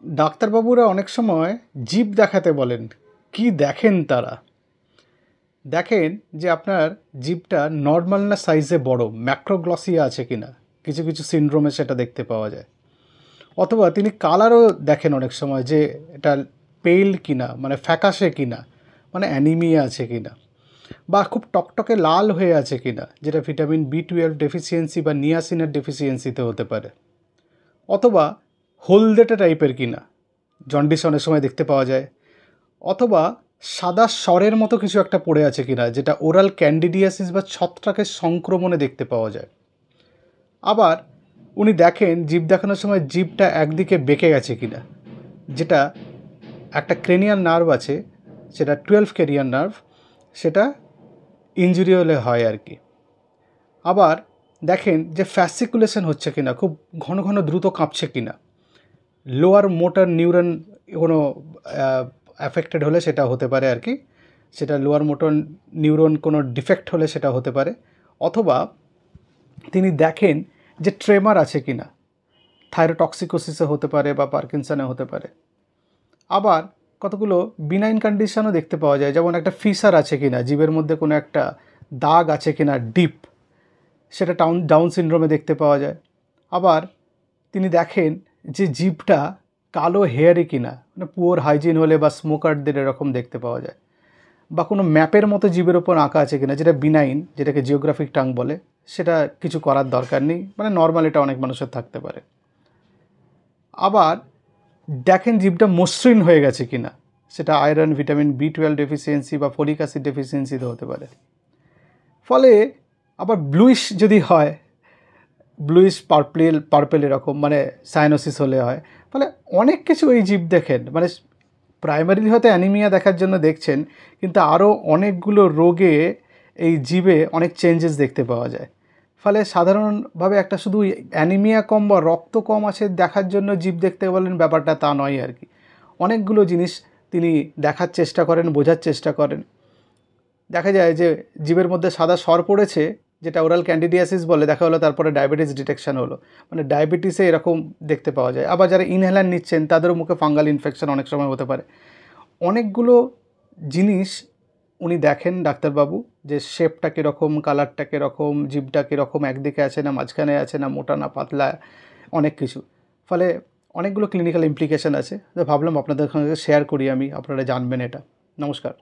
ডাক্তারবাবুরা অনেক সময় জিভ দেখাতে বলেন। কি দেখেন তারা? দেখেন যে আপনার জিভটা নর্মাল না সাইজে বড়, ম্যাক্রোগ্লসিয়া আছে কিনা। কিছু কিছু সিনড্রোমে সেটা দেখতে পাওয়া যায়। অথবা তিনি কালারও দেখেন অনেক সময় যে এটা পেল কিনা, মানে ফ্যাকাশে কিনা, মানে অ্যানিমিয়া আছে কিনা, বা খুব টকটকে লাল হয়ে আছে কিনা, যেটা ভিটামিন B12 ডেফিসিয়েন্সি বা নিয়াসিনের ডেফিসিয়েন্সিতে হতে পারে। অথবা হলদেটে টাইপের কিনা, জন্ডিস অনেক সময় দেখতে পাওয়া যায়। অথবা সাদা স্বরের মতো কিছু একটা পড়ে আছে কিনা, যেটা ওরাল ক্যান্ডিডিয়াসিস বা ছত্রাকের সংক্রমণে দেখতে পাওয়া যায়। আবার উনি দেখেন জিভ দেখানোর সময় জিভটা একদিকে বেঁকে গেছে কিনা, যেটা একটা ক্রেনিয়াল নার্ভ আছে, সেটা 12 ক্রেনিয়াল নার্ভ, সেটা ইনজুরি হলে হয় আর কি। আবার দেখেন যে ফ্যাসিকুলেশন হচ্ছে কিনা, খুব ঘন ঘন দ্রুত কাঁপছে কিনা। লোয়ার মোটর নিউরন কোনো অ্যাফেক্টেড হলে সেটা হতে পারে আর কি, সেটা লোয়ার মোটর নিউরন কোনো ডিফেক্ট হলে সেটা হতে পারে। অথবা তিনি দেখেন যে ট্রেমার আছে কিনা, থাইরোটক্সিকোসিসে হতে পারে বা পার্কিনসনে হতে পারে। আবার কতগুলো বিনাইন কন্ডিশনও দেখতে পাওয়া যায়, যেমন একটা ফিসার আছে কিনা, জিভের মধ্যে কোনো একটা দাগ আছে কিনা ডিপ, সেটা ডাউন সিনড্রোমে দেখতে পাওয়া যায়। আবার তিনি দেখেন যে জিভটা কালো হেয়ারি কিনা, মানে পুয়ার হাইজিন হলে বা স্মোকারদের এরকম দেখতে পাওয়া যায়। বা কোনো ম্যাপের মতো জিভের ওপর আঁকা আছে কিনা, যেটা বিনাইন, যেটাকে জিওগ্রাফিক টাং বলে, সেটা কিছু করার দরকার নেই, মানে নর্মাল এটা অনেক মানুষের থাকতে পারে। আবার দেখেন জিভটা মসৃণ হয়ে গেছে কিনা, সেটা আয়রন, ভিটামিন B12 ডেফিসিয়েন্সি বা ফলিক অ্যাসিড ডেফিসিয়েন্সিতে হতে পারে। ফলে আবার ব্লুইশ যদি হয়, ব্লুইশ পার্পেল এরকম, মানে সাইনোসিস হলে হয়। ফলে অনেক কিছু এই জীব দেখেন, মানে প্রাইমারিলি হয়তো অ্যানিমিয়া দেখার জন্য দেখছেন, কিন্তু আরও অনেকগুলো রোগে এই জীবে অনেক চেঞ্জেস দেখতে পাওয়া যায়। ফলে সাধারণভাবে একটা শুধু অ্যানিমিয়া কম বা রক্ত কম আছে দেখার জন্য জীব দেখতে বলেন, ব্যাপারটা তা নয় আর কি। অনেকগুলো জিনিস তিনি দেখার চেষ্টা করেন, বোঝার চেষ্টা করেন। দেখা যায় যে জিভের মধ্যে সাদা স্বর পড়েছে, যেটা ওরাল ক্যান্ডিডিয়াসিস বলে, দেখা হলো তারপরে ডায়াবেটিস ডিটেকশন হলো, মানে ডায়াবেটিসে এরকম দেখতে পাওয়া যায়। আবার যারা ইনহেলার নিচ্ছেন তাদেরও মুখে ফাঙ্গাল ইনফেকশন অনেক সময় হতে পারে। অনেকগুলো জিনিস উনি দেখেন ডাক্তারবাবু, যে শেপটা কীরকম, কালারটা কীরকম, জিভটা কীরকম, একদিকে আছে না মাঝখানে আছে না মোটা না পাতলা, অনেক কিছু। ফলে অনেকগুলো ক্লিনিক্যাল ইমপ্লিকেশান আছে, তো ভাবলাম আপনাদের সঙ্গে শেয়ার করি আমি, আপনারা জানবেন এটা। নমস্কার।